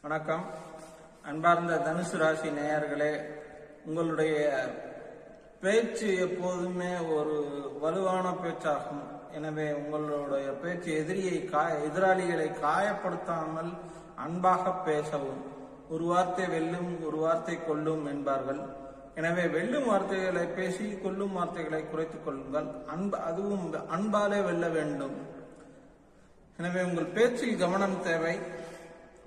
வணக்கம். அன்பார்ந்த தனுசு ராசி நேயர்களே, உங்களுடைய பேச்சு எப்போதுமே ஒரு வலுவான பேச்சாகும். எனவே உங்களுடைய பேச்சு எதிராளிகளை காயப்படுத்தாமல் அன்பாக பேசவும். ஒரு வார்த்தை வெல்லும், ஒரு வார்த்தை கொல்லும் என்பார்கள். எனவே வெல்லும் வார்த்தைகளை பேசி கொல்லும் வார்த்தைகளை குறைத்துக் கொள்ளுங்கள். அதுவும் அன்பாலே வெல்ல வேண்டும். எனவே உங்கள் பேச்சில் கவனம் தேவை.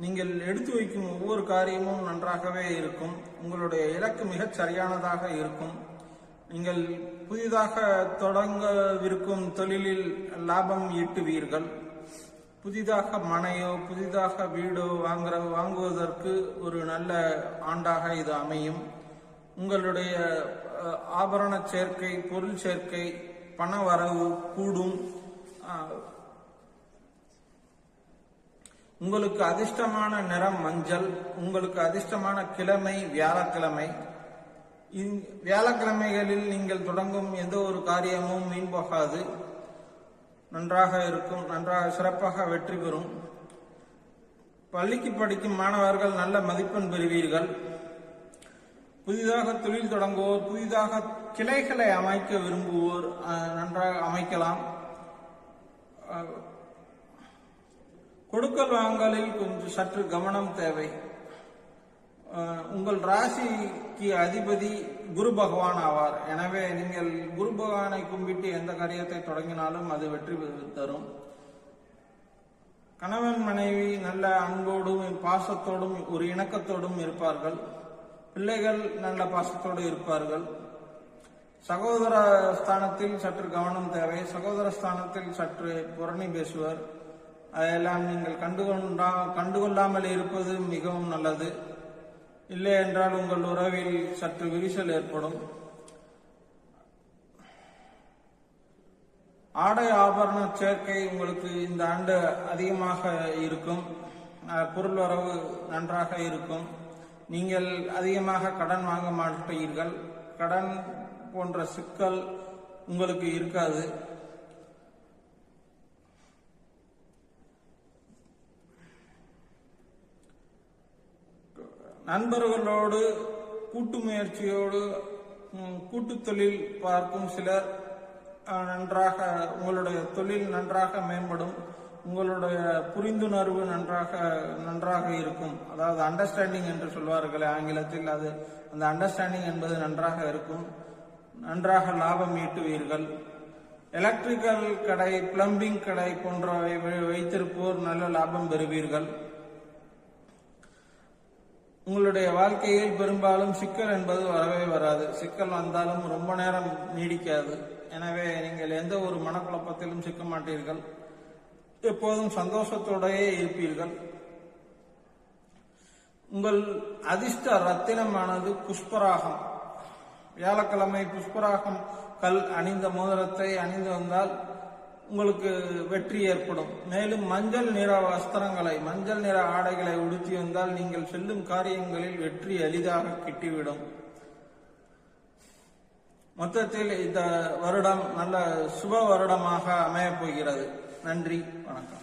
நீங்கள் எடுத்து வைக்கும் ஒவ்வொரு காரியமும் நன்றாகவே இருக்கும். உங்களுடைய இலக்கு மிகச் சரியானதாக இருக்கும். நீங்கள் புதிதாக தொடங்கவிருக்கும் தொழிலில் லாபம் ஈட்டுவீர்கள். புதிதாக மனையோ புதிதாக வீடோ வாங்குவதற்கு ஒரு நல்ல ஆண்டாக இது அமையும். உங்களுடைய ஆபரண சேர்க்கை, பொருள் சேர்க்கை, பண வரவு கூடும். உங்களுக்கு அதிர்ஷ்டமான நிறம் மஞ்சள். உங்களுக்கு அதிர்ஷ்டமான கிழமை வியாழக்கிழமை. வியாழக்கிழமைகளில் நீங்கள் தொடங்கும் எந்த ஒரு காரியமும் வீண் போகாது, நன்றாக இருக்கும், நன்றாக சிறப்பாக வெற்றி பெறும். பள்ளிக்கு படிக்கும் மாணவர்கள் நல்ல மதிப்பெண் பெறுவீர்கள். புதிதாக தொழில் தொடங்குவோர், புதிதாக கிளைகளை அமைக்க விரும்புவோர் நன்றாக அமைக்கலாம். கொடுக்கல் வாங்கலில் கொஞ்சம் சற்று கவனம் தேவை. உங்கள் ராசிக்கு அதிபதி குரு பகவான் ஆவார். எனவே நீங்கள் குரு பகவானை கும்பிட்டு எந்த காரியத்தை தொடங்கினாலும் அது வெற்றி தரும். கணவன் மனைவி நல்ல அன்போடும் பாசத்தோடும் ஒரு இணக்கத்தோடும் இருப்பார்கள். பிள்ளைகள் நல்ல பாசத்தோடு இருப்பார்கள். சகோதர ஸ்தானத்தில் சற்று கவனம் தேவை. சகோதர ஸ்தானத்தில் சற்று புரணி பேசுவர். அதையெல்லாம் நீங்கள் கண்டுகொள்ளாமல் இருப்பது மிகவும் நல்லது. இல்லை என்றால் உங்கள் உறவில் சற்று விரிசல் ஏற்படும். ஆடை ஆபரண சேர்க்கை உங்களுக்கு இந்த ஆண்டு அதிகமாக இருக்கும். பொருள் வரவு நன்றாக இருக்கும். நீங்கள் அதிகமாக கடன் வாங்க மாட்டீர்கள். கடன் போன்ற சிக்கல் உங்களுக்கு இருக்காது. நண்பர்களோடு கூட்டு முயற்சியோடு கூட்டு தொழில் பார்க்கும் சிலர் உங்களுடைய தொழில் நன்றாக மேம்படும். உங்களுடைய புரிந்துணர்வு நன்றாக இருக்கும். அதாவது அண்டர்ஸ்டாண்டிங் என்று சொல்வார்கள் ஆங்கிலத்தில். அந்த அண்டர்ஸ்டாண்டிங் என்பது நன்றாக இருக்கும். நன்றாக லாபம் ஈட்டுவீர்கள். எலக்ட்ரிக்கல் கடை, பிளம்பிங் கடை போன்றவை வைத்திருப்போர் நல்ல லாபம் பெறுவீர்கள். உங்களுடைய வாழ்க்கையில் பெரும்பாலும் சிக்கல் என்பது வரவே வராது. சிக்கல் வந்தாலும் ரொம்ப நேரம் நீடிக்காது. எனவே நீங்கள் எந்த ஒரு மனக்குழப்பத்திலும் சிக்க மாட்டீர்கள். எப்போதும் சந்தோஷத்தோடையே இருப்பீர்கள். உங்கள் அதிர்ஷ்ட ரத்தினமானது புஷ்பராகம். வியாழக்கிழமை புஷ்பராகம் கல் அணிந்த மோதிரத்தை அணிந்து வந்தால் உங்களுக்கு வெற்றி ஏற்படும். மேலும் மஞ்சள் நிற வஸ்திரங்களை, மஞ்சள் நிற ஆடைகளை உடுத்தி வந்தால் நீங்கள் செல்லும் காரியங்களில் வெற்றி எளிதாக கிட்டிவிடும். மொத்தத்தில் இந்த வருடம் நல்ல சுப வருடமாக அமையப் போகிறது. நன்றி, வணக்கம்.